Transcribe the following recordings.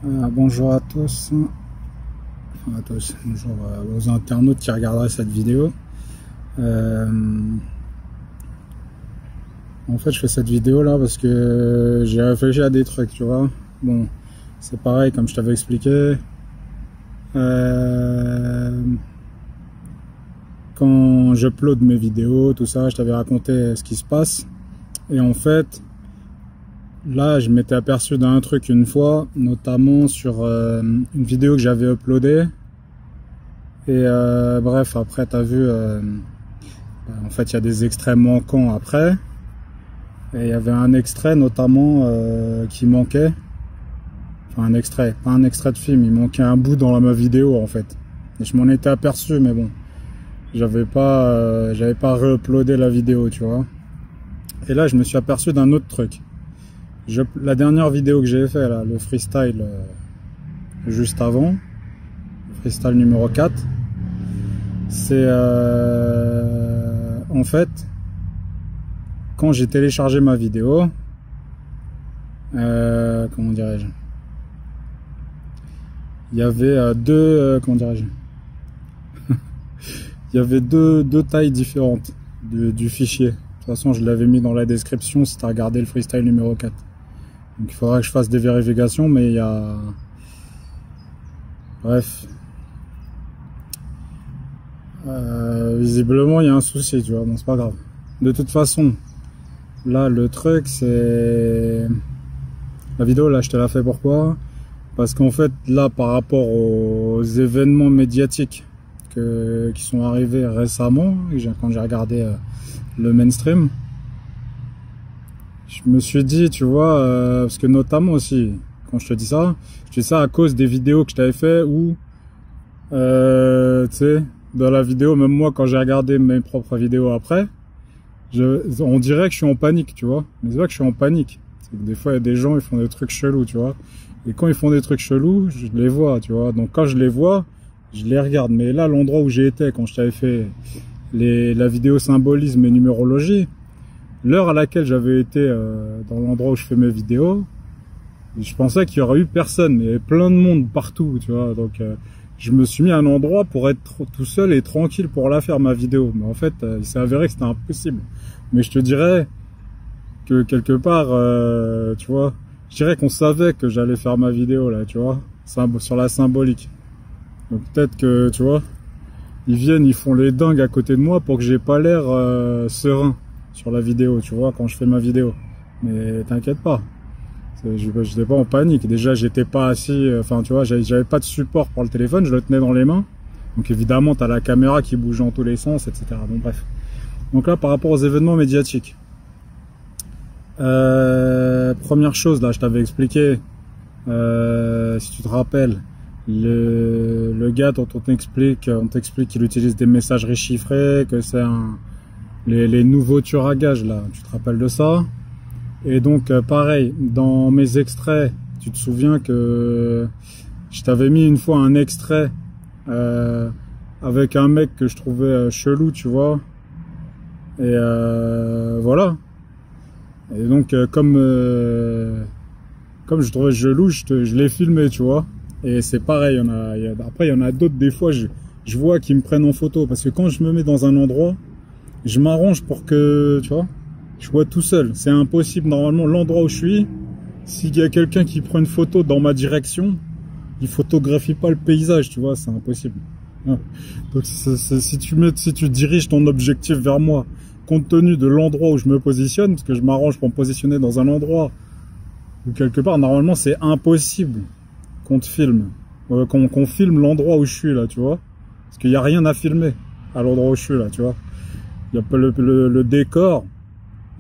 Bonjour à tous, enfin à tous, bonjour aux internautes qui regarderaient cette vidéo. En fait, je fais cette vidéo là parce que j'ai réfléchi à des trucs, tu vois. Bon, c'est pareil, comme je t'avais expliqué. Quand j'upload mes vidéos, tout ça, je t'avais raconté ce qui se passe. Et en fait, là, je m'étais aperçu d'un truc une fois, notamment sur une vidéo que j'avais uploadée. Et bref, après, t'as vu, en fait, il y a des extraits manquants après. Et il y avait un extrait notamment qui manquait. Enfin, un extrait, pas un extrait de film, il manquait un bout dans ma vidéo en fait. Et je m'en étais aperçu, mais bon, j'avais pas re-uploadé la vidéo, tu vois. Et là, je me suis aperçu d'un autre truc. La dernière vidéo que j'ai fait là, le freestyle juste avant, le freestyle numéro 4, c'est en fait quand j'ai téléchargé ma vidéo, comment dirais-je, il y avait comment dirais-je, il y avait deux tailles différentes du fichier. De toute façon, je l'avais mis dans la description si tu as regardé le freestyle numéro 4. Donc il faudra que je fasse des vérifications, mais il y a... Bref. Visiblement, il y a un souci, tu vois. Bon, c'est pas grave. De toute façon, là, le truc, c'est... La vidéo, là, je te la fais pourquoi? Parce qu'en fait, là, par rapport aux événements médiatiques qui sont arrivés récemment, quand j'ai regardé le mainstream, je me suis dit, tu vois, parce que notamment aussi, quand je te dis ça à cause des vidéos que je t'avais fait où, tu sais, dans la vidéo, même moi, quand j'ai regardé mes propres vidéos après, on dirait que je suis en panique, tu vois. Mais c'est pas que je suis en panique. C'est que des fois, il y a des gens, ils font des trucs chelous, tu vois. Et quand ils font des trucs chelous, je les vois, tu vois. Donc quand je les vois, je les regarde. Mais là, l'endroit où j'ai été, quand je t'avais fait la vidéo symbolisme et numérologie, l'heure à laquelle j'avais été dans l'endroit où je fais mes vidéos, je pensais qu'il y aurait eu personne. Il y avait plein de monde partout, tu vois. Donc je me suis mis à un endroit pour être tout seul et tranquille pour la faire, ma vidéo. Mais en fait, il s'est avéré que c'était impossible. Mais je te dirais que quelque part, tu vois, je dirais qu'on savait que j'allais faire ma vidéo là, tu vois, sur la symbolique. Donc peut-être que, tu vois, ils viennent, ils font les dingues à côté de moi pour que j'ai pas l'air serein sur la vidéo, tu vois, quand je fais ma vidéo. Mais t'inquiète pas, j'étais pas en panique. Déjà, j'étais pas assis, enfin, tu vois, j'avais pas de support pour le téléphone, je le tenais dans les mains. Donc évidemment, t'as la caméra qui bouge dans tous les sens, etc. Bon, bref. Donc là, par rapport aux événements médiatiques. Première chose, là, je t'avais expliqué, si tu te rappelles, le gars dont on t'explique qu'il utilise des messageries chiffrées, que c'est les nouveaux tueurs à gages, là, tu te rappelles de ça? Et donc, pareil, dans mes extraits, tu te souviens que je t'avais mis une fois un extrait avec un mec que je trouvais chelou, tu vois? Et voilà. Et donc, comme je trouvais chelou, je l'ai filmé, tu vois. Et c'est pareil, après, il y en a d'autres, des fois, je vois qu'ils me prennent en photo. Parce que quand je me mets dans un endroit, je m'arrange pour que, tu vois, je sois tout seul. C'est impossible, normalement, l'endroit où je suis, s'il y a quelqu'un qui prend une photo dans ma direction, il photographie pas le paysage, tu vois, c'est impossible. Ouais. Donc, si tu diriges ton objectif vers moi, compte tenu de l'endroit où je me positionne, parce que je m'arrange pour me positionner dans un endroit où quelque part, normalement, c'est impossible qu'on te filme, qu'on filme l'endroit où je suis là, tu vois, parce qu'il n'y a rien à filmer à l'endroit où je suis là, tu vois. Il y a pas le décor,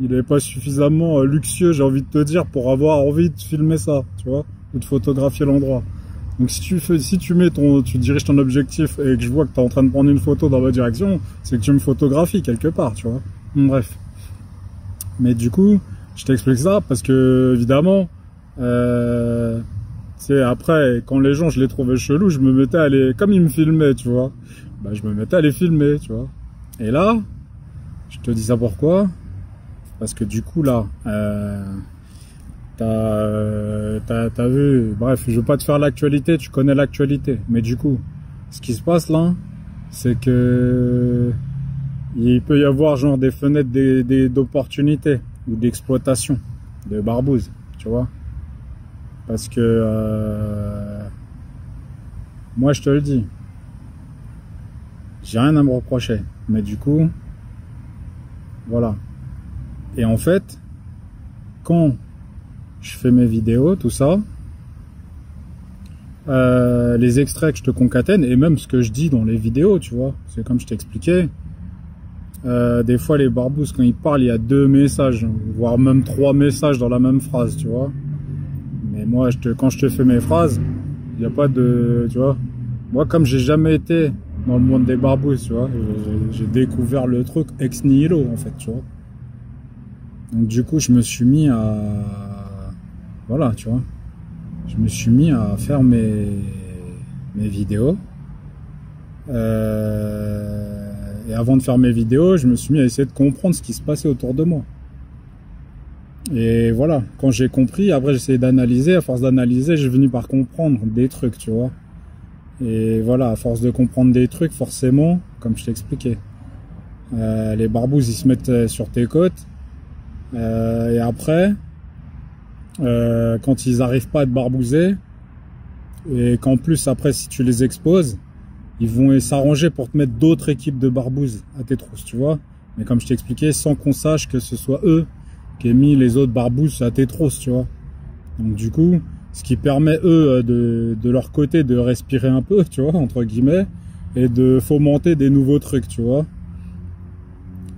il n'est pas suffisamment luxueux, j'ai envie de te dire, pour avoir envie de filmer ça, tu vois, ou de photographier l'endroit. Donc si tu diriges ton objectif et que je vois que tu es en train de prendre une photo dans ma direction, c'est que tu me photographies quelque part, tu vois. Bref. Mais du coup, je t'explique ça parce que, évidemment, c'est après, quand les gens, je les trouvais chelous, je me mettais à les, comme ils me filmaient, tu vois, bah, je me mettais à les filmer, tu vois. Et là, je te dis ça pourquoi? Parce que du coup, là, T'as vu, bref, je veux pas te faire l'actualité, tu connais l'actualité. Mais du coup, ce qui se passe là, c'est que il peut y avoir genre des fenêtres d'opportunité ou d'exploitation de barbouze, tu vois. Parce que moi je te le dis, j'ai rien à me reprocher. Mais du coup, voilà. Et en fait, quand je fais mes vidéos, tout ça, les extraits que je te concatène, et même ce que je dis dans les vidéos, tu vois, c'est comme je t'expliquais, des fois les barbouzes, quand ils parlent, il y a 2 messages, voire même 3 messages dans la même phrase, tu vois. Mais moi, quand je te fais mes phrases, il n'y a pas de, tu vois, moi comme j'ai jamais été dans le monde des barbouzes, tu vois, j'ai découvert le truc ex nihilo, en fait, tu vois. Donc du coup, je me suis mis à... Voilà, tu vois. Je me suis mis à faire mes vidéos. Et avant de faire mes vidéos, je me suis mis à essayer de comprendre ce qui se passait autour de moi. Et voilà, quand j'ai compris, après j'ai essayé d'analyser. À force d'analyser, j'ai fini par comprendre des trucs, tu vois. Et voilà, à force de comprendre des trucs, forcément, comme je t'expliquais, les barbouzes, ils se mettent sur tes côtes. Et après, quand ils arrivent pas à te barbouzer, et qu'en plus après si tu les exposes, ils vont s'arranger pour te mettre d'autres équipes de barbouzes à tes trousses, tu vois. Mais comme je t'ai expliqué, sans qu'on sache que ce soit eux qui aient mis les autres barbouzes à tes trousses, tu vois. Donc du coup, ce qui permet eux de leur côté de respirer un peu, tu vois, entre guillemets, et de fomenter des nouveaux trucs, tu vois.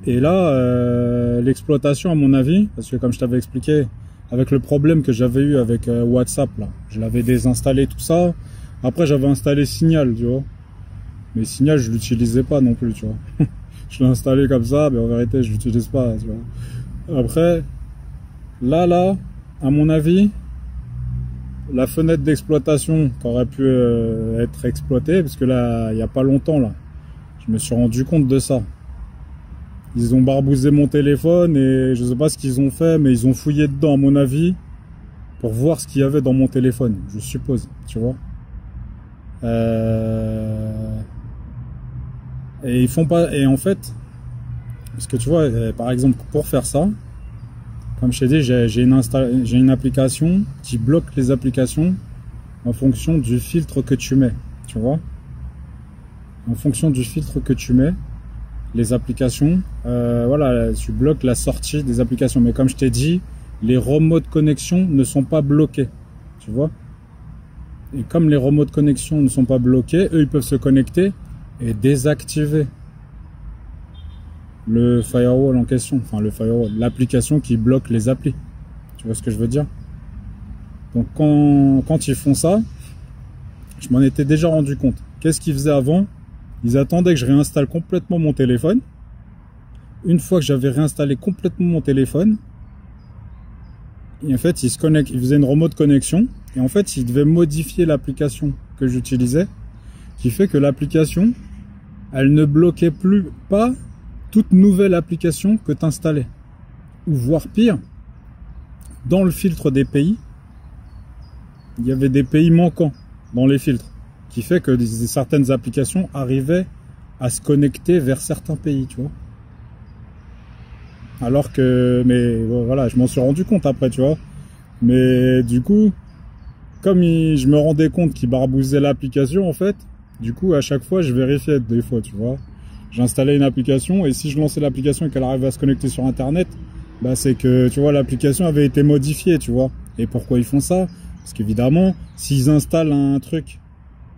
Et là, l'exploitation, à mon avis, parce que comme je t'avais expliqué, avec le problème que j'avais eu avec WhatsApp, là, je l'avais désinstallé, tout ça. Après, j'avais installé Signal, tu vois. Mais Signal, je l'utilisais pas non plus, tu vois. Je l'ai installé comme ça, mais en vérité, je l'utilise pas, tu vois. Après, là, à mon avis, la fenêtre d'exploitation qui aurait pu être exploitée, parce que là, il y a pas longtemps, là, je me suis rendu compte de ça. Ils ont barbousé mon téléphone et je sais pas ce qu'ils ont fait, mais ils ont fouillé dedans, à mon avis, pour voir ce qu'il y avait dans mon téléphone, je suppose, tu vois. Et ils font pas, et en fait, parce que tu vois, par exemple, pour faire ça, comme je t'ai dit, j'ai une application qui bloque les applications en fonction du filtre que tu mets, tu vois. En fonction du filtre que tu mets, les applications, voilà, tu bloques la sortie des applications. Mais comme je t'ai dit, les remotes connexion ne sont pas bloqués, tu vois. Et comme les remotes connexion ne sont pas bloqués, eux, ils peuvent se connecter et désactiver le firewall en question. Enfin, le firewall, l'application qui bloque les applis. Tu vois ce que je veux dire? Donc, quand ils font ça, je m'en étais déjà rendu compte. Qu'est-ce qu'ils faisaient avant? Ils attendaient que je réinstalle complètement mon téléphone. Une fois que j'avais réinstallé complètement mon téléphone, et en fait, ils faisaient une remote connexion. Et en fait, ils devaient modifier l'application que j'utilisais, qui fait que l'application, elle ne bloquait pas toute nouvelle application que tu installais. Ou voire pire, dans le filtre des pays, il y avait des pays manquants dans les filtres, qui fait que certaines applications arrivaient à se connecter vers certains pays, tu vois. Alors que, mais voilà, je m'en suis rendu compte après, tu vois. Mais du coup, comme je me rendais compte qu'ils barbouzaient l'application, en fait, du coup, à chaque fois, je vérifiais des fois, tu vois. J'installais une application et si je lançais l'application et qu'elle arrivait à se connecter sur Internet, bah c'est que, tu vois, l'application avait été modifiée, tu vois. Et pourquoi ils font ça? Parce qu'évidemment, s'ils installent un truc,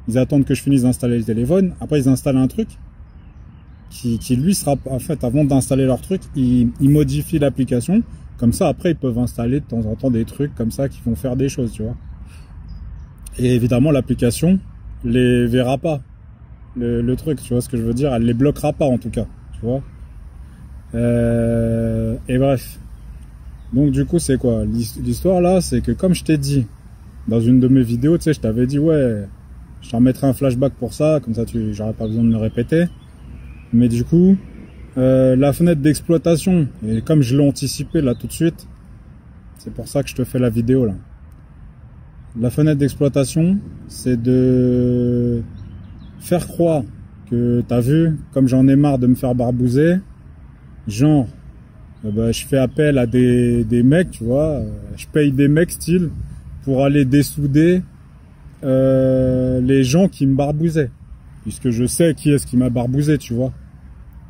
ils attendent que je finisse d'installer le téléphone, après ils installent un truc qui lui sera, en fait, avant d'installer leur truc, ils modifient l'application. Comme ça, après, ils peuvent installer de temps en temps des trucs comme ça qui vont faire des choses, tu vois. Et évidemment, l'application les verra pas. Le truc, tu vois ce que je veux dire? Elle les bloquera pas, en tout cas, tu vois. Et bref. Donc, du coup, c'est quoi? L'histoire, là, c'est que, comme je t'ai dit, dans une de mes vidéos, tu sais, je t'avais dit, ouais, je t'en mettrai un flashback pour ça, comme ça, j'aurais pas besoin de me répéter. Mais du coup, la fenêtre d'exploitation, et comme je l'ai anticipé là tout de suite, C'est pour ça que je te fais la vidéo là. La fenêtre d'exploitation, c'est de faire croire que t'as vu, comme j'en ai marre de me faire barbouzer, genre, je fais appel à des mecs, tu vois, je paye des mecs style pour aller dessouder les gens qui me barbousaient, puisque je sais qui est-ce qui m'a barbousé, tu vois.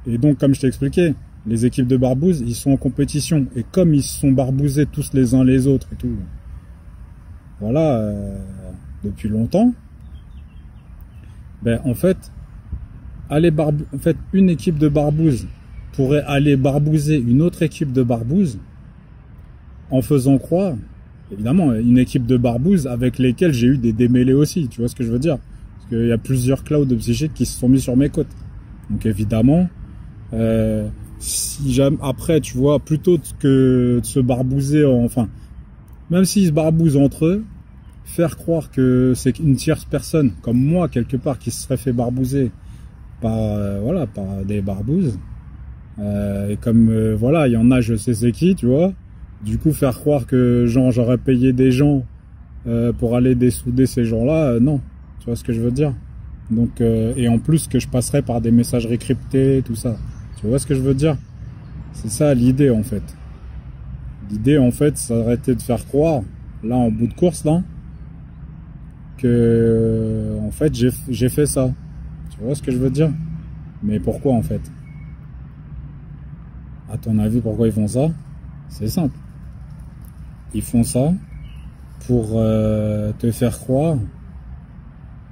Et donc, comme je t'ai expliqué, les équipes de barbouze, ils sont en compétition, et comme ils se sont barbousés tous les uns les autres et tout, voilà, depuis longtemps, en fait, une équipe de barbouze pourrait aller barbouzer une autre équipe de barbouze en faisant croire, évidemment, une équipe de barbouze avec lesquelles j'ai eu des démêlés aussi, tu vois ce que je veux dire? Parce qu'il y a plusieurs clouds psychiques qui se sont mis sur mes côtes. Donc évidemment, si jamais, après, tu vois, plutôt que de se barbouzer, enfin, même s'ils se barbousent entre eux, faire croire que c'est une tierce personne, comme moi, quelque part, qui se serait fait barbouzer par, voilà, par des barbouzes, et comme, voilà, il y en a, je sais c'est qui, tu vois, du coup, faire croire que, genre, j'aurais payé des gens pour aller dessouder ces gens-là, non, tu vois ce que je veux dire? Donc, et en plus que je passerais par des messageries cryptées, tout ça, tu vois ce que je veux dire? C'est ça l'idée, en fait. L'idée, en fait, ça aurait été de faire croire, là, en bout de course, là, que, en fait, j'ai fait ça. Tu vois ce que je veux dire? Mais pourquoi, en fait? À ton avis, pourquoi ils font ça? C'est simple. Ils font ça pour te faire croire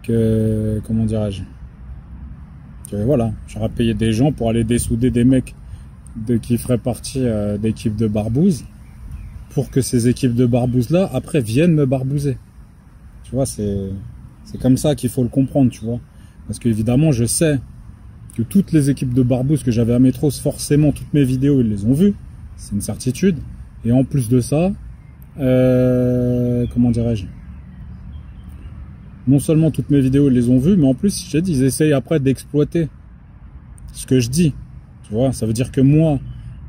que, comment dirais-je, que voilà, j'aurais payé des gens pour aller dessouder des mecs qui feraient partie d'équipes de barbouze, pour que ces équipes de barbouze là après viennent me barbouzer. Tu vois, c'est comme ça qu'il faut le comprendre, tu vois, parce qu'évidemment je sais que toutes les équipes de barbouze que j'avais à Métros, forcément toutes mes vidéos ils les ont vues, c'est une certitude. Et en plus de ça, comment dirais-je, non seulement toutes mes vidéos ils les ont vues, mais en plus, je t'ai dit, ils essayent après d'exploiter ce que je dis. Tu vois, ça veut dire que moi,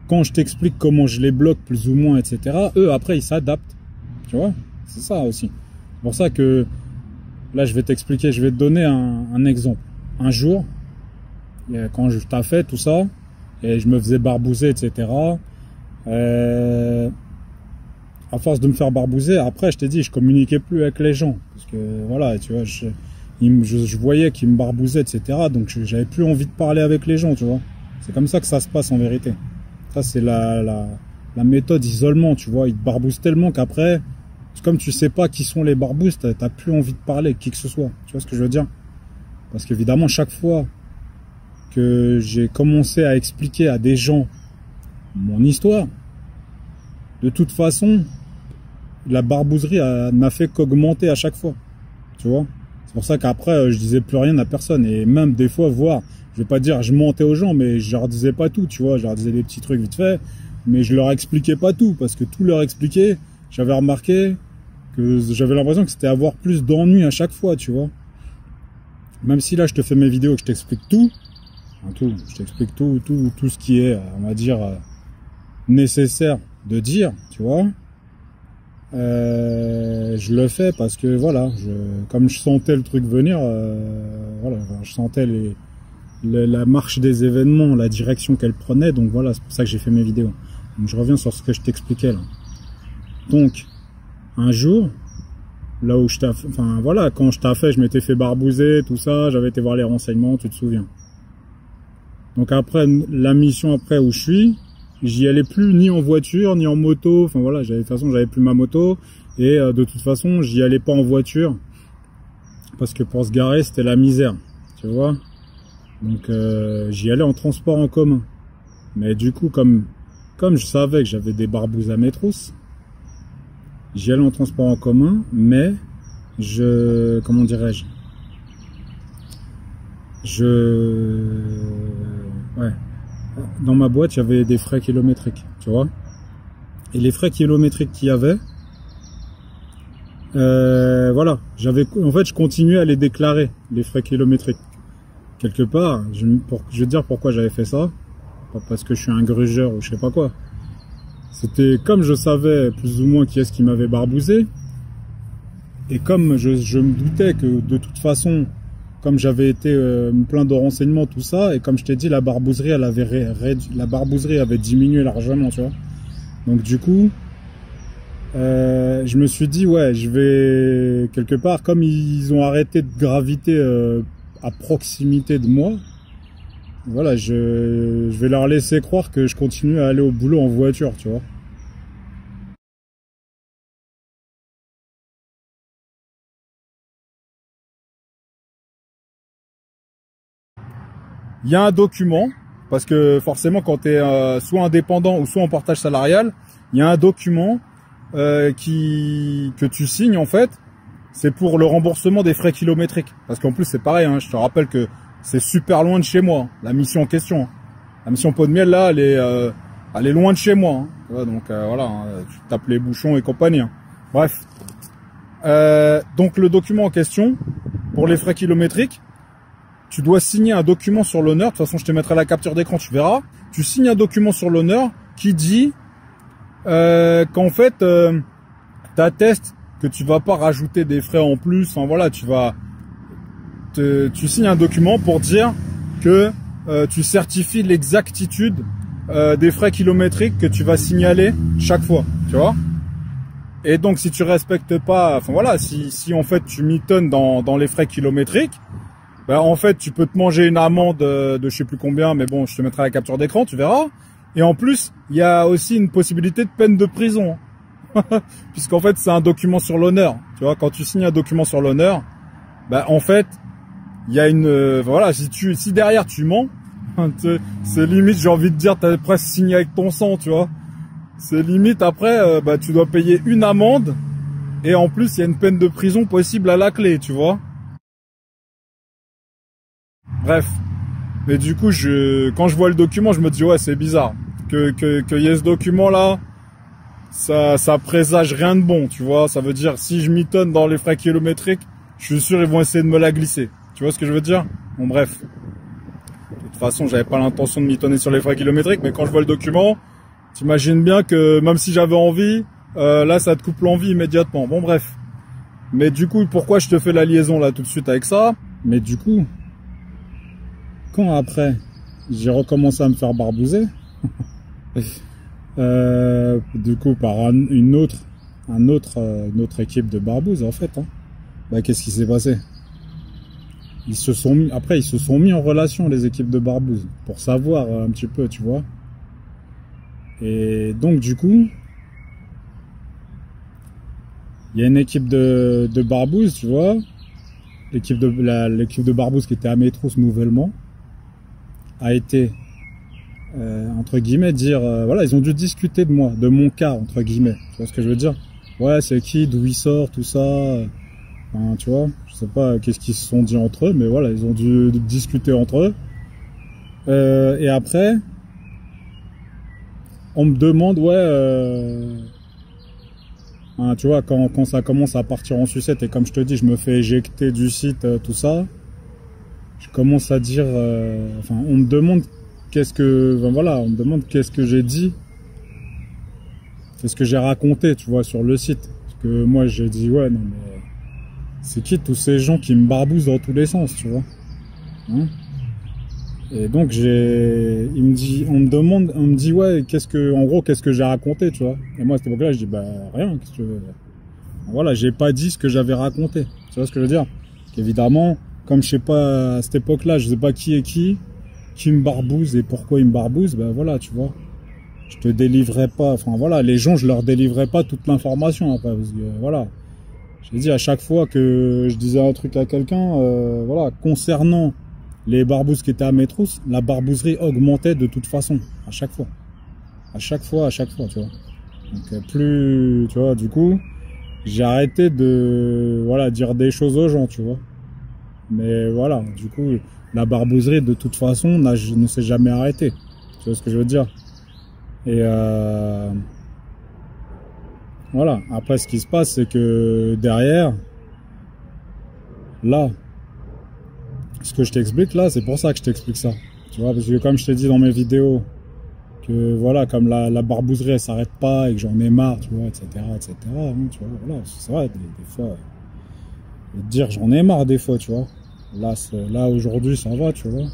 quand je t'explique comment je les bloque plus ou moins, etc., eux, après, ils s'adaptent. Tu vois, c'est ça aussi. C'est pour ça que, là, je vais t'expliquer, je vais te donner un exemple. Un jour, quand je taffais tout ça, et je me faisais barbouzer, etc., à force de me faire barbouzer, après, je t'ai dit, je communiquais plus avec les gens. Parce que, voilà, tu vois, je voyais qu'ils me barbousaient, etc., donc j'avais plus envie de parler avec les gens, tu vois. C'est comme ça que ça se passe en vérité. Ça, c'est la méthode isolement, tu vois. Ils te barbousent tellement qu'après, comme tu sais pas qui sont les barbouzes, t'as plus envie de parler avec qui que ce soit. Tu vois ce que je veux dire? Parce qu'évidemment, chaque fois que j'ai commencé à expliquer à des gens mon histoire, de toute façon, la barbouzerie n'a fait qu'augmenter à chaque fois. Tu vois? C'est pour ça qu'après, je disais plus rien à personne. Et même des fois, je vais pas dire je mentais aux gens, mais je leur disais pas tout, tu vois, je leur disais des petits trucs vite fait, mais je leur expliquais pas tout, parce que tout leur expliquer, j'avais remarqué que j'avais l'impression que c'était avoir plus d'ennuis à chaque fois, tu vois. Même si là je te fais mes vidéos et que je t'explique tout, je t'explique tout ce qui est, on va dire, nécessaire de dire, tu vois, je le fais parce que voilà, comme je sentais le truc venir, voilà, je sentais la marche des événements, la direction qu'elle prenait, donc voilà, c'est pour ça que j'ai fait mes vidéos. Donc je reviens sur ce que je t'expliquais là. Donc, un jour, là où enfin voilà, quand je taffais, je m'étais fait barbouzer, tout ça, j'avais été voir les renseignements, tu te souviens. Donc après, la mission après où je suis, j'y allais plus ni en voiture, ni en moto, enfin voilà, de toute façon j'avais plus ma moto, et de toute façon j'y allais pas en voiture, parce que pour se garer c'était la misère, tu vois. Donc j'y allais en transport en commun. Mais du coup, comme je savais que j'avais des barbouzes à mes trousses, j'y allais en transport en commun, mais comment dirais-je, ouais, dans ma boîte, il y avait des frais kilométriques, tu vois. Et les frais kilométriques qu'il y avait, voilà, en fait, je continuais à les déclarer, les frais kilométriques. Quelque part, je vais te dire pourquoi j'avais fait ça. Pas parce que je suis un grugeur ou je sais pas quoi. c'était comme je savais plus ou moins qui est-ce qui m'avait barbousé, et comme je me doutais que de toute façon, comme j'avais été me plaindre de renseignements, tout ça, et comme je t'ai dit, la barbouzerie, la barbouzerie avait diminué largement, tu vois. Donc du coup, je me suis dit, ouais, je vais quelque part, comme ils ont arrêté de graviter à proximité de moi, voilà, je vais leur laisser croire que je continue à aller au boulot en voiture, tu vois. Il y a un document, parce que forcément quand tu es soit indépendant ou soit en portage salarial, il y a un document que tu signes en fait, c'est pour le remboursement des frais kilométriques. Parce qu'en plus c'est pareil, hein, je te rappelle que c'est super loin de chez moi, la mission en question. La mission Pot de Miel là, elle est loin de chez moi. Hein. Ouais, donc voilà, hein, tu tapes les bouchons et compagnie. Hein. Bref. Donc le document en question, pour les frais kilométriques, tu dois signer un document sur l'honneur. De toute façon, je te mettrai la capture d'écran, tu verras. Tu signes un document sur l'honneur qui dit qu'en fait, t'attestes que tu vas pas rajouter des frais en plus. Enfin voilà, tu signes un document pour dire que tu certifies l'exactitude des frais kilométriques que tu vas signaler chaque fois, tu vois. Et donc, si tu respectes pas, enfin voilà, si en fait tu mitonnes dans les frais kilométriques, ben en fait tu peux te manger une amende de je sais plus combien, mais bon, je te mettrai la capture d'écran, tu verras. Et en plus, il y a aussi une possibilité de peine de prison, puisqu'en fait c'est un document sur l'honneur. Tu vois, quand tu signes un document sur l'honneur, ben en fait il y a une, voilà, si derrière tu mens, c'est limite, j'ai envie de dire, t'as presque signé avec ton sang, tu vois. C'est limite après, bah, tu dois payer une amende et en plus il y a une peine de prison possible à la clé, tu vois. Bref, mais du coup, quand je vois le document, je me dis ouais, c'est bizarre que y ait ce document là, ça présage rien de bon, tu vois. Ça veut dire si je mitonne dans les frais kilométriques, je suis sûr ils vont essayer de me la glisser. Tu vois ce que je veux dire? Bon bref. De toute façon, j'avais pas l'intention de mitonner sur les frais kilométriques, mais quand je vois le document, t'imagines bien que même si j'avais envie, là ça te coupe l'envie immédiatement. Bon bref. Mais du coup, pourquoi je te fais la liaison là tout de suite avec ça? Mais du coup, quand après j'ai recommencé à me faire barbouzer, du coup par une autre équipe de barbouzes en fait, hein, bah, qu'est-ce qui s'est passé? Ils se sont mis en relation, les équipes de barbouzes, pour savoir un petit peu, tu vois. Et donc du coup, il y a une équipe de barbouzes, tu vois, l'équipe de barbouzes qui était à Métrousse nouvellement, a été entre guillemets dire voilà, ils ont dû discuter de moi, de mon cas entre guillemets, tu vois ce que je veux dire. Ouais, c'est qui, d'où il sort, tout ça, enfin, tu vois, je sais pas qu'est-ce qu'ils se sont dit entre eux, mais voilà, ils ont dû discuter entre eux. Et après on me demande ouais, hein, tu vois, quand ça commence à partir en sucette, et comme je te dis, je me fais éjecter du site, tout ça, je commence à dire enfin, on me demande on me demande qu'est-ce que j'ai dit, qu'est-ce que j'ai raconté, tu vois, sur le site. Parce que moi j'ai dit ouais, non mais c'est qui tous ces gens qui me barbousent dans tous les sens, tu vois, hein? Et donc on me dit ouais, en gros qu'est-ce que j'ai raconté, tu vois. Et moi à cette époque-là je dis bah rien, qu'est-ce que tu veux. Voilà, j'ai pas dit ce que j'avais raconté, tu vois ce que je veux dire. Évidemment, comme je sais pas à cette époque-là, je sais pas qui est qui me barbouze et pourquoi il me barbouze, ben voilà, tu vois. Je te délivrerai pas, enfin voilà, les gens, je leur délivrerai pas toute l'information après, parce que voilà. J'ai dit à chaque fois que je disais un truc à quelqu'un, voilà, concernant les barbouzes qui étaient à Métrousse, la barbouzerie augmentait de toute façon, à chaque fois. À chaque fois, tu vois. Donc plus, tu vois, du coup, j'ai arrêté de, voilà, dire des choses aux gens, tu vois. Mais voilà, du coup, la barbouzerie, de toute façon, ne s'est jamais arrêtée. Tu vois ce que je veux dire? Et voilà, après ce qui se passe, c'est que derrière, là, ce que je t'explique là, c'est pour ça que je t'explique ça. Tu vois, parce que comme je t'ai dit dans mes vidéos, que voilà, comme la barbouzerie elle s'arrête pas et que j'en ai marre, tu vois, etc., etc., hein, tu vois, voilà, c'est vrai, des fois, dire j'en ai marre des fois, tu vois. Là aujourd'hui, ça va, tu vois.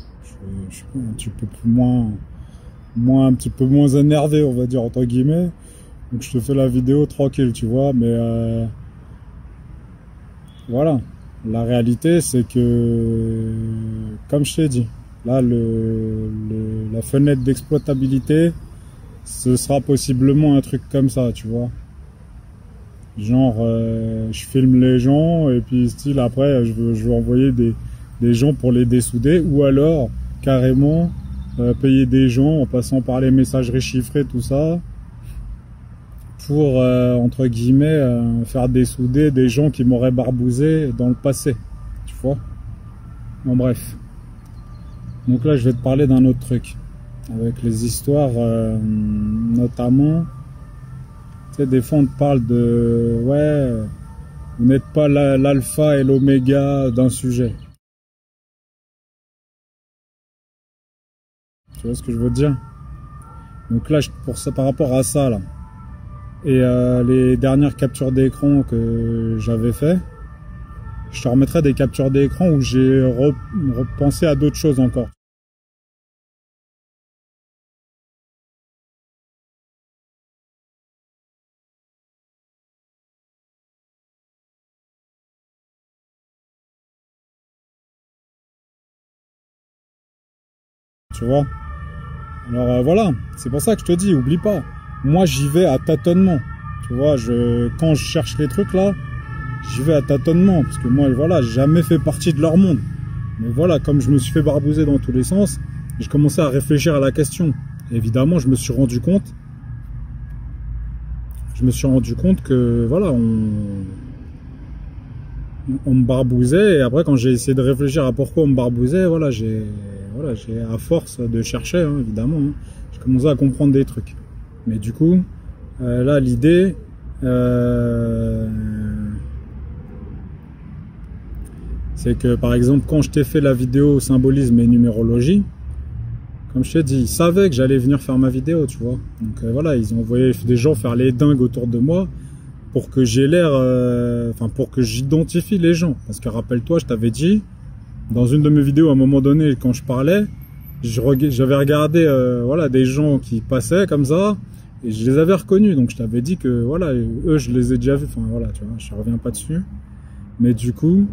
Je suis un petit peu plus un petit peu moins énervé, on va dire, entre guillemets. Donc je te fais la vidéo tranquille, tu vois, mais voilà. La réalité, c'est que, comme je t'ai dit, là, la fenêtre d'exploitabilité, ce sera possiblement un truc comme ça, tu vois. Genre, je filme les gens et puis style après, je veux envoyer des gens pour les dessouder ou alors carrément payer des gens en passant par les messageries chiffrées, tout ça, pour entre guillemets faire dessouder des gens qui m'auraient barbousé dans le passé, tu vois. Bon bref. Donc là, je vais te parler d'un autre truc avec les histoires, notamment. Tu sais, des fois on te parle de ouais, vous n'êtes pas l'alpha et l'oméga d'un sujet. Tu vois ce que je veux dire? Donc là, pour ça, par rapport à ça là, et les dernières captures d'écran que j'avais fait, je te remettrai des captures d'écran où j'ai repensé à d'autres choses encore. Tu vois? Alors voilà, c'est pour ça que je te dis, oublie pas. Moi, j'y vais à tâtonnement. Tu vois, quand je cherche les trucs là, j'y vais à tâtonnement. Parce que moi, voilà, j'ai jamais fait partie de leur monde. Mais voilà, comme je me suis fait barbouzer dans tous les sens, j'ai commencé à réfléchir à la question. Et évidemment, je me suis rendu compte que voilà, on me barbousait. Et après, quand j'ai essayé de réfléchir à pourquoi on me barbousait, voilà, j'ai à force de chercher, hein, évidemment, hein, j'ai commencé à comprendre des trucs. Mais du coup, là, l'idée, c'est que par exemple, quand je t'ai fait la vidéo symbolisme et numérologie, comme je t'ai dit, ils savaient que j'allais venir faire ma vidéo, tu vois. Donc voilà, ils ont envoyé des gens faire les dingues autour de moi pour que j'ai l'air, pour que j'identifie les gens. Parce que rappelle-toi, je t'avais dit, dans une de mes vidéos, à un moment donné, quand je parlais, j'avais regardé voilà, des gens qui passaient comme ça, et je les avais reconnus. Donc je t'avais dit que voilà, eux, je les ai déjà vus. Enfin voilà, tu vois, je reviens pas dessus. Mais du coup,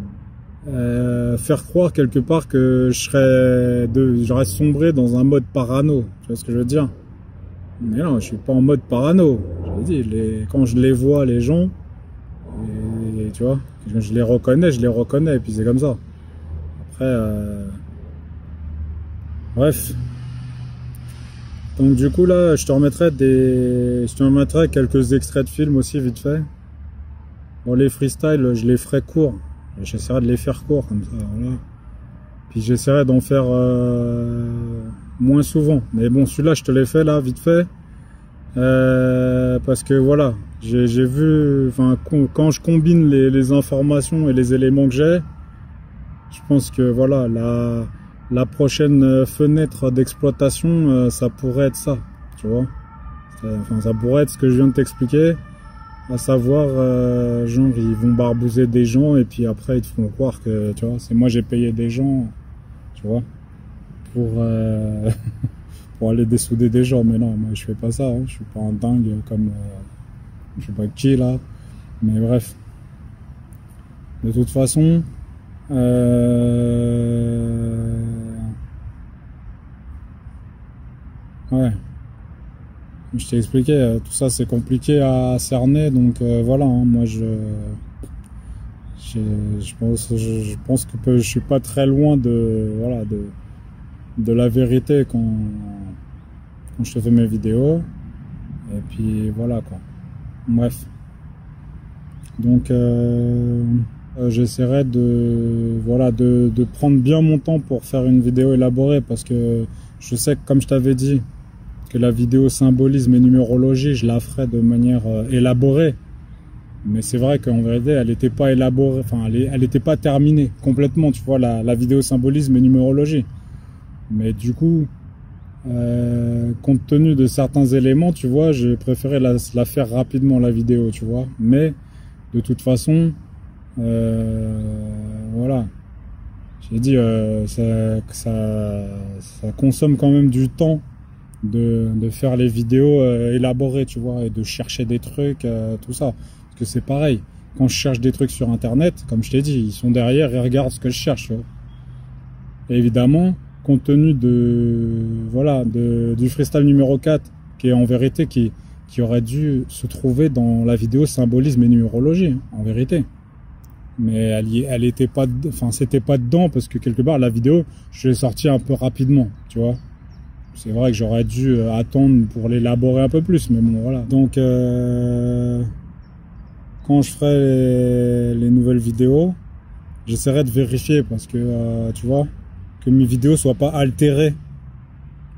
faire croire quelque part que j'aurais sombré dans un mode parano. Tu vois ce que je veux dire? Mais non, je suis pas en mode parano. Je l'ai dit, quand je les vois, les gens, et tu vois, je les reconnais, et puis c'est comme ça. Après, bref. Donc du coup là, je te remettrai quelques extraits de films aussi vite fait. Bon, les freestyles, je les ferai courts. J'essaierai de les faire courts comme ça, voilà. Puis j'essaierai d'en faire moins souvent. Mais bon, celui-là, je te l'ai fait là, vite fait. Parce que voilà, j'ai vu, quand je combine les informations et les éléments que j'ai, je pense que voilà, la prochaine fenêtre d'exploitation, ça pourrait être ça, tu vois. Ça pourrait être ce que je viens de t'expliquer, à savoir, genre, ils vont barbouzer des gens et puis après, ils te font croire que, tu vois, c'est moi j'ai payé des gens, tu vois, pour, pour aller dessouder des gens. Mais non, moi je fais pas ça, hein. Je suis pas un dingue comme, je sais pas qui là, mais bref. De toute façon, ouais, je t'ai expliqué, tout ça c'est compliqué à cerner, donc voilà, hein, moi je pense que je suis pas très loin voilà, de la vérité quand je te fais mes vidéos, et puis voilà quoi. Bref, donc j'essaierai de prendre bien mon temps pour faire une vidéo élaborée, parce que je sais que, comme je t'avais dit, que la vidéo symbolisme et numérologie, je la ferai de manière élaborée. Mais c'est vrai qu'en vérité, elle n'était pas élaborée, elle n'était pas terminée complètement, tu vois, la vidéo symbolisme et numérologie. Mais du coup, compte tenu de certains éléments, tu vois, j'ai préféré la faire rapidement la vidéo, tu vois. Mais de toute façon, voilà, j'ai dit, ça consomme quand même du temps de faire les vidéos élaborées, tu vois, et de chercher des trucs, tout ça. Parce que c'est pareil, quand je cherche des trucs sur Internet, comme je t'ai dit, ils sont derrière et regardent ce que je cherche, tu vois. Et évidemment, compte tenu du freestyle numéro 4, qui est en vérité, qui aurait dû se trouver dans la vidéo symbolisme et numérologie, hein, en vérité. Mais elle était pas, enfin, c'était pas dedans, parce que quelque part, la vidéo, je l'ai sortie un peu rapidement, tu vois. C'est vrai que j'aurais dû attendre pour l'élaborer un peu plus, mais bon, voilà. Donc, quand je ferai les nouvelles vidéos, j'essaierai de vérifier, parce que, tu vois, que mes vidéos soient pas altérées.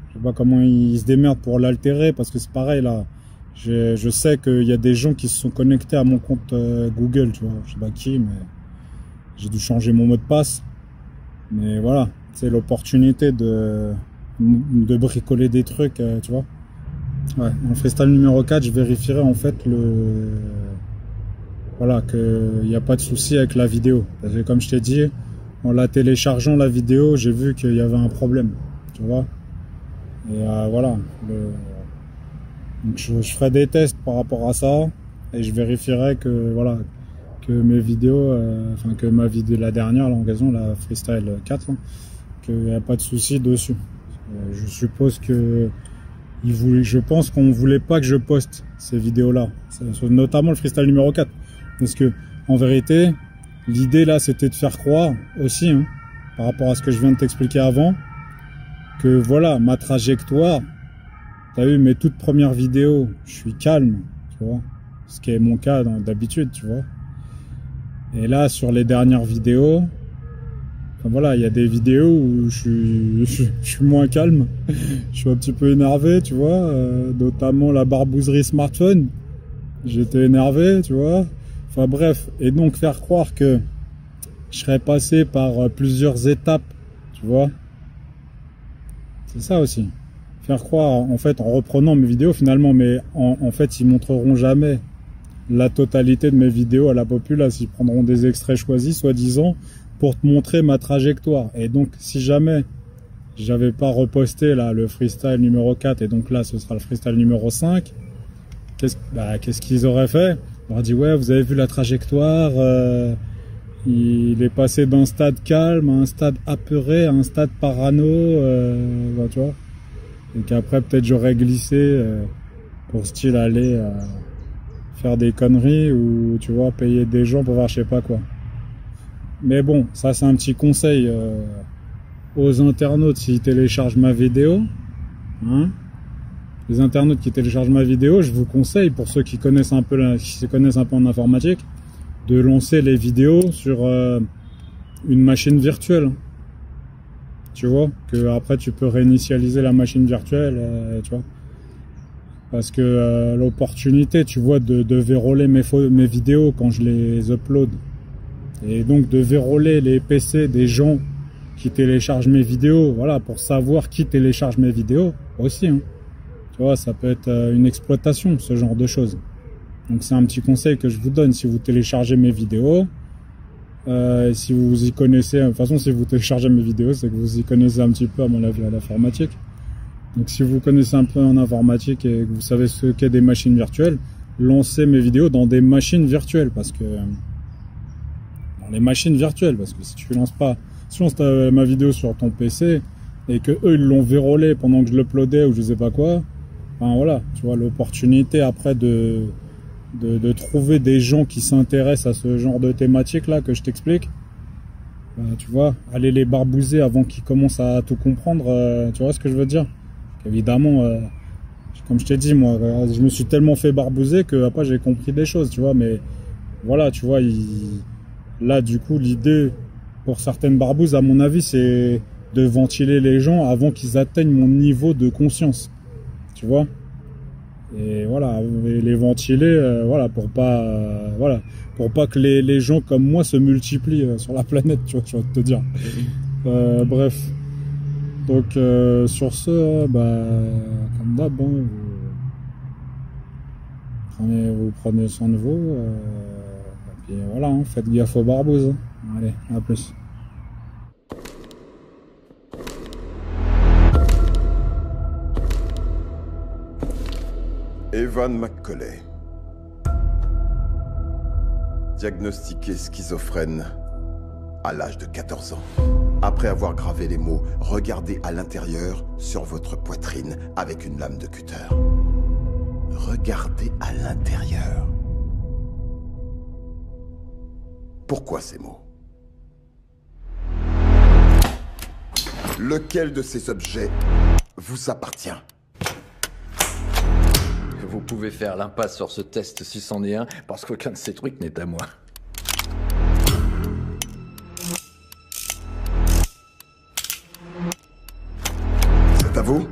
Je sais pas comment ils se démerdent pour l'altérer, parce que c'est pareil, là. Je sais qu'il y a des gens qui se sont connectés à mon compte Google, tu vois. Je sais pas qui, mais j'ai dû changer mon mot de passe. Mais voilà, c'est l'opportunité de bricoler des trucs, tu vois. Ouais, en freestyle numéro 4, je vérifierai en fait voilà, qu'il n'y a pas de souci avec la vidéo. Parce que comme je t'ai dit, en la téléchargeant la vidéo, j'ai vu qu'il y avait un problème, tu vois. Et voilà, donc je ferai des tests par rapport à ça et je vérifierai que voilà, que mes vidéos, enfin que ma vidéo, la dernière, l'occasion, la freestyle 4, hein, qu'il n'y a pas de souci dessus. Je suppose que je pense qu'on voulait pas que je poste ces vidéos-là, notamment le freestyle numéro 4, parce que en vérité, l'idée là, c'était de faire croire aussi, hein, par rapport à ce que je viens de t'expliquer avant, que voilà, ma trajectoire. T'as vu mes toutes premières vidéos, je suis calme, tu vois, ce qui est mon cas d'habitude, tu vois. Et là, sur les dernières vidéos, enfin, voilà, il y a des vidéos où je suis moins calme, je suis un petit peu énervé, tu vois, notamment la barbouzerie smartphone, j'étais énervé, tu vois. Enfin bref, et donc faire croire que je serais passé par plusieurs étapes, tu vois, c'est ça aussi. Faire croire, en fait, en reprenant mes vidéos finalement, mais en fait, ils montreront jamais la totalité de mes vidéos à la populace. Ils prendront des extraits choisis, soi-disant, pour te montrer ma trajectoire. Et donc, si jamais j'avais pas reposté là le freestyle numéro 4, et donc là, ce sera le freestyle numéro 5, qu'est-ce qu'ils auraient fait? On leur dit, ouais, vous avez vu la trajectoire, il est passé d'un stade calme à un stade apeuré, à un stade parano, tu vois. Et qu'après peut-être j'aurais glissé pour style aller faire des conneries ou tu vois payer des gens pour voir je sais pas quoi. Mais bon, ça c'est un petit conseil aux internautes s'ils téléchargent ma vidéo, hein. Les internautes qui téléchargent ma vidéo, je vous conseille, pour ceux qui connaissent un peu qui se connaissent un peu en informatique, de lancer les vidéos sur une machine virtuelle. Tu vois, que après tu peux réinitialiser la machine virtuelle, tu vois. Parce que l'opportunité, tu vois, de verrouiller mes vidéos quand je les upload. Et donc de verrouiller les PC des gens qui téléchargent mes vidéos, voilà, pour savoir qui télécharge mes vidéos aussi, hein. Tu vois, ça peut être une exploitation, ce genre de choses. Donc c'est un petit conseil que je vous donne si vous téléchargez mes vidéos. Si vous y connaissez, de toute façon si vous téléchargez mes vidéos, c'est que vous y connaissez un petit peu à mon avis à l'informatique. Donc si vous connaissez un peu en informatique et que vous savez ce qu'est des machines virtuelles, lancez mes vidéos dans des machines virtuelles, parce que dans les machines virtuelles, parce que si tu lances ma vidéo sur ton PC et que eux ils l'ont verrouillé pendant que je l'uploadais ou je sais pas quoi, ben voilà, tu vois l'opportunité après de trouver des gens qui s'intéressent à ce genre de thématique là que je t'explique. Tu vois, aller les barbouzer avant qu'ils commencent à tout comprendre, tu vois ce que je veux dire. Évidemment, comme je t'ai dit, moi, je me suis tellement fait barbouzer que après j'ai compris des choses, tu vois. Mais voilà, tu vois, là du coup l'idée pour certaines barbouzes, à mon avis, c'est de ventiler les gens avant qu'ils atteignent mon niveau de conscience, tu vois. Et voilà, les ventiler, voilà, pour pas que les gens comme moi se multiplient sur la planète, tu vois, je vais te dire. Bref. Donc sur ce, comme d'hab, hein, vous prenez soin de vous. Et puis voilà, hein, faites gaffe aux barbouzes. Allez, à plus. Evan McCauley. Diagnostiqué schizophrène à l'âge de 14 ans. Après avoir gravé les mots « Regardez à l'intérieur » sur votre poitrine avec une lame de cutter. Regardez à l'intérieur. Pourquoi ces mots? Lequel de ces objets vous appartient? Vous pouvez faire l'impasse sur ce test si c'en est un, parce qu'aucun de ces trucs n'est à moi. C'est à vous?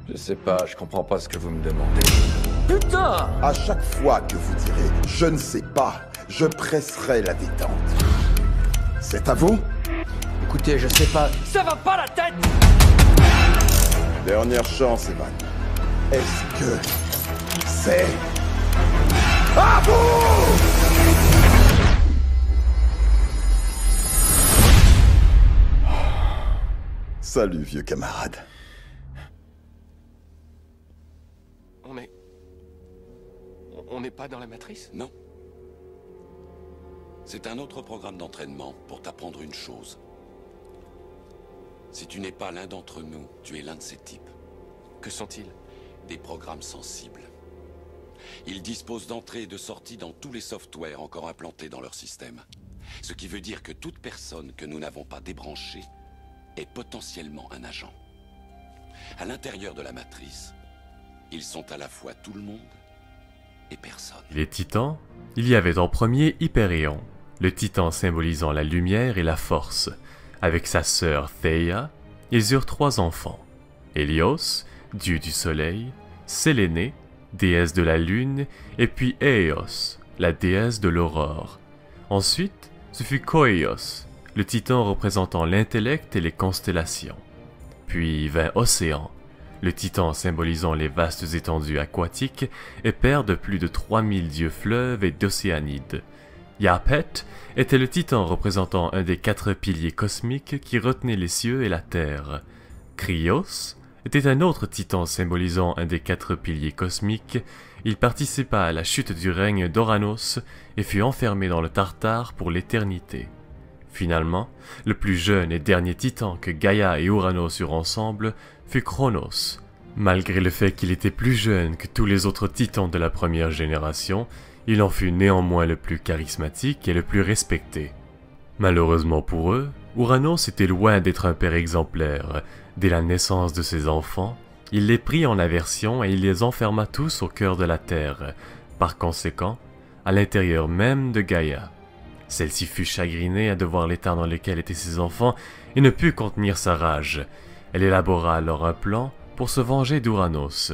Je sais pas, je comprends pas ce que vous me demandez. Putain! À chaque fois que vous direz « je ne sais pas », je presserai la détente. C'est à vous? Écoutez, je sais pas... Ça va pas la tête! Dernière chance, Evan. Est-ce que c'est à vous? Salut, vieux camarade. On n'est pas dans la matrice? Non. C'est un autre programme d'entraînement pour t'apprendre une chose. Si tu n'es pas l'un d'entre nous, tu es l'un de ces types. Que sont-ils? Des programmes sensibles. Ils disposent d'entrées et de sorties dans tous les softwares encore implantés dans leur système. Ce qui veut dire que toute personne que nous n'avons pas débranchée est potentiellement un agent. À l'intérieur de la matrice, ils sont à la fois tout le monde et personne. Les titans, il y avait en premier Hyperion, le titan symbolisant la lumière et la force. Avec sa sœur Theia, ils eurent 3 enfants. Hélios, dieu du soleil, Séléné, déesse de la lune, et puis Éos, la déesse de l'aurore. Ensuite, ce fut Koios, le titan représentant l'intellect et les constellations. Puis vint Océan, le titan symbolisant les vastes étendues aquatiques et père de plus de 3000 dieux fleuves et d'océanides. Yapet était le titan représentant un des 4 piliers cosmiques qui retenaient les cieux et la terre. Krios était un autre titan symbolisant un des 4 piliers cosmiques. Il participa à la chute du règne d'Ouranos et fut enfermé dans le Tartare pour l'éternité. Finalement, le plus jeune et dernier titan que Gaïa et Ouranos eurent ensemble fut Chronos. Malgré le fait qu'il était plus jeune que tous les autres titans de la première génération, il en fut néanmoins le plus charismatique et le plus respecté. Malheureusement pour eux, Ouranos était loin d'être un père exemplaire. Dès la naissance de ses enfants, il les prit en aversion et il les enferma tous au cœur de la terre, par conséquent, à l'intérieur même de Gaïa. Celle-ci fut chagrinée à de voir l'état dans lequel étaient ses enfants et ne put contenir sa rage. Elle élabora alors un plan pour se venger d'Ouranos.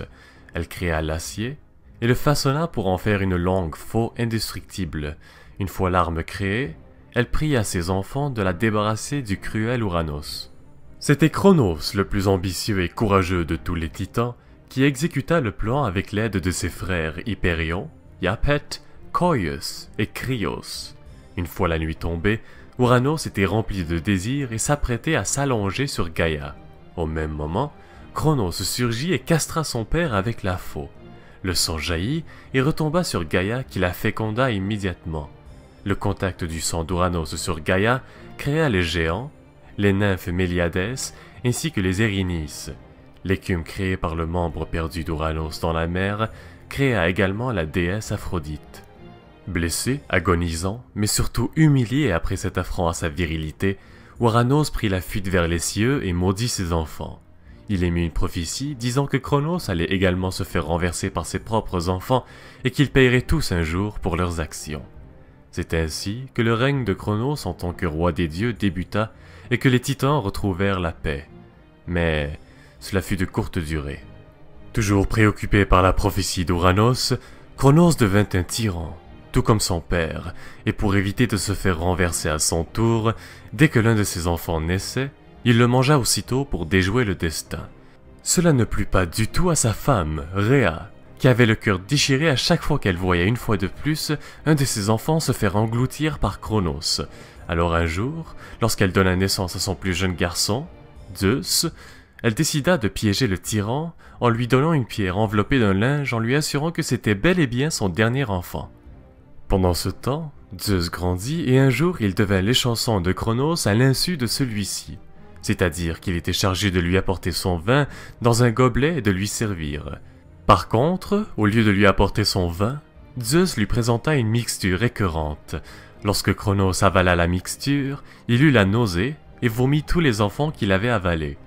Elle créa l'acier et le façonna pour en faire une langue faux indestructible. Une fois l'arme créée, elle pria à ses enfants de la débarrasser du cruel Ouranos. C'était Chronos, le plus ambitieux et courageux de tous les titans, qui exécuta le plan avec l'aide de ses frères Hyperion, Yapet, Koios et Krios. Une fois la nuit tombée, Ouranos était rempli de désir et s'apprêtait à s'allonger sur Gaïa. Au même moment, Chronos surgit et castra son père avec la faux. Le sang jaillit et retomba sur Gaïa qui la féconda immédiatement. Le contact du sang d'Ouranos sur Gaïa créa les géants, les nymphes Méliades ainsi que les Erinis. L'écume créée par le membre perdu d'Ouranos dans la mer créa également la déesse Aphrodite. Blessé, agonisant, mais surtout humilié après cet affront à sa virilité, Ouranos prit la fuite vers les cieux et maudit ses enfants. Il émit une prophétie disant que Chronos allait également se faire renverser par ses propres enfants et qu'ils paieraient tous un jour pour leurs actions. C'est ainsi que le règne de Chronos en tant que roi des dieux débuta et que les titans retrouvèrent la paix. Mais cela fut de courte durée. Toujours préoccupé par la prophétie d'Ouranos, Chronos devint un tyran, tout comme son père, et pour éviter de se faire renverser à son tour, dès que l'un de ses enfants naissait, il le mangea aussitôt pour déjouer le destin. Cela ne plut pas du tout à sa femme, Rhea, qui avait le cœur déchiré à chaque fois qu'elle voyait une fois de plus un de ses enfants se faire engloutir par Cronos. Alors un jour, lorsqu'elle donna naissance à son plus jeune garçon, Zeus, elle décida de piéger le tyran en lui donnant une pierre enveloppée d'un linge en lui assurant que c'était bel et bien son dernier enfant. Pendant ce temps, Zeus grandit et un jour il devint l'échanson de Cronos à l'insu de celui-ci, c'est-à-dire qu'il était chargé de lui apporter son vin dans un gobelet et de lui servir. Par contre, au lieu de lui apporter son vin, Zeus lui présenta une mixture écœurante. Lorsque Cronos avala la mixture, il eut la nausée et vomit tous les enfants qu'il avait avalés.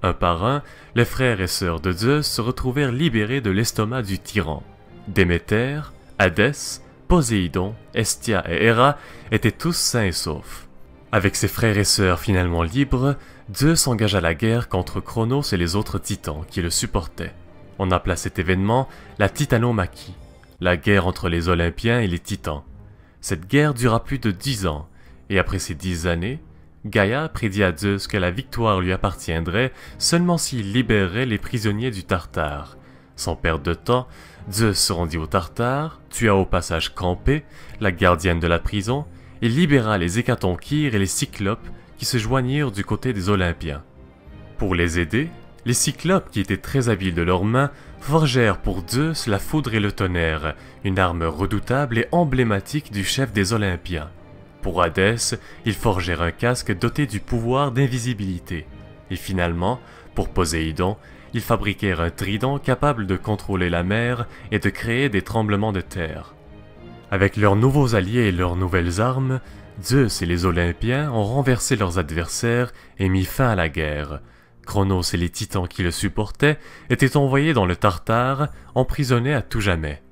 Un par un, les frères et sœurs de Zeus se retrouvèrent libérés de l'estomac du tyran. Déméter, Hadès, Poséidon, Hestia et Héra étaient tous sains et saufs. Avec ses frères et sœurs finalement libres, Zeus engagea la guerre contre Cronos et les autres titans qui le supportaient. On appela cet événement la Titanomachie, la guerre entre les Olympiens et les titans. Cette guerre dura plus de 10 ans, et après ces 10 années, Gaïa prédit à Zeus que la victoire lui appartiendrait seulement s'il libérerait les prisonniers du Tartare. Sans perdre de temps, Zeus se rendit au Tartare, tua au passage Campée, la gardienne de la prison, et libéra les Hécatonchires et les Cyclopes qui se joignirent du côté des Olympiens. Pour les aider, les Cyclopes, qui étaient très habiles de leurs mains, forgèrent pour Zeus la foudre et le tonnerre, une arme redoutable et emblématique du chef des Olympiens. Pour Hadès, ils forgèrent un casque doté du pouvoir d'invisibilité. Et finalement, pour Poséidon, ils fabriquèrent un trident capable de contrôler la mer et de créer des tremblements de terre. Avec leurs nouveaux alliés et leurs nouvelles armes, Zeus et les Olympiens ont renversé leurs adversaires et mis fin à la guerre. Cronos et les titans qui le supportaient étaient envoyés dans le Tartare, emprisonnés à tout jamais.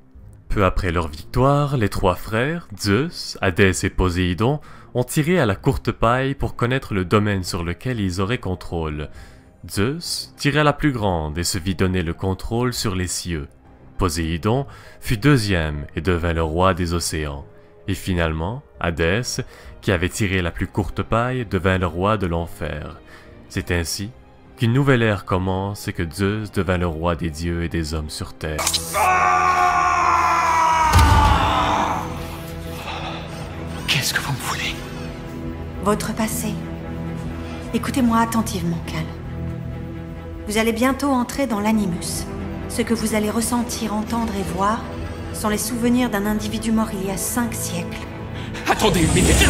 Peu après leur victoire, les trois frères, Zeus, Hadès et Poséidon, ont tiré à la courte paille pour connaître le domaine sur lequel ils auraient contrôle. Zeus tira la plus grande et se vit donner le contrôle sur les cieux. Poséidon fut deuxième et devint le roi des océans. Et finalement, Hadès, qui avait tiré la plus courte paille, devint le roi de l'enfer. C'est ainsi qu'une nouvelle ère commence et que Zeus devint le roi des dieux et des hommes sur terre. Qu'est-ce que vous me voulez? Votre passé. Écoutez-moi attentivement, Cal. Vous allez bientôt entrer dans l'Animus. Ce que vous allez ressentir, entendre et voir sont les souvenirs d'un individu mort il y a 5 siècles. Attendez une minute!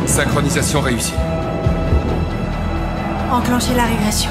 Synchronisation réussie. Enclenchez la régression.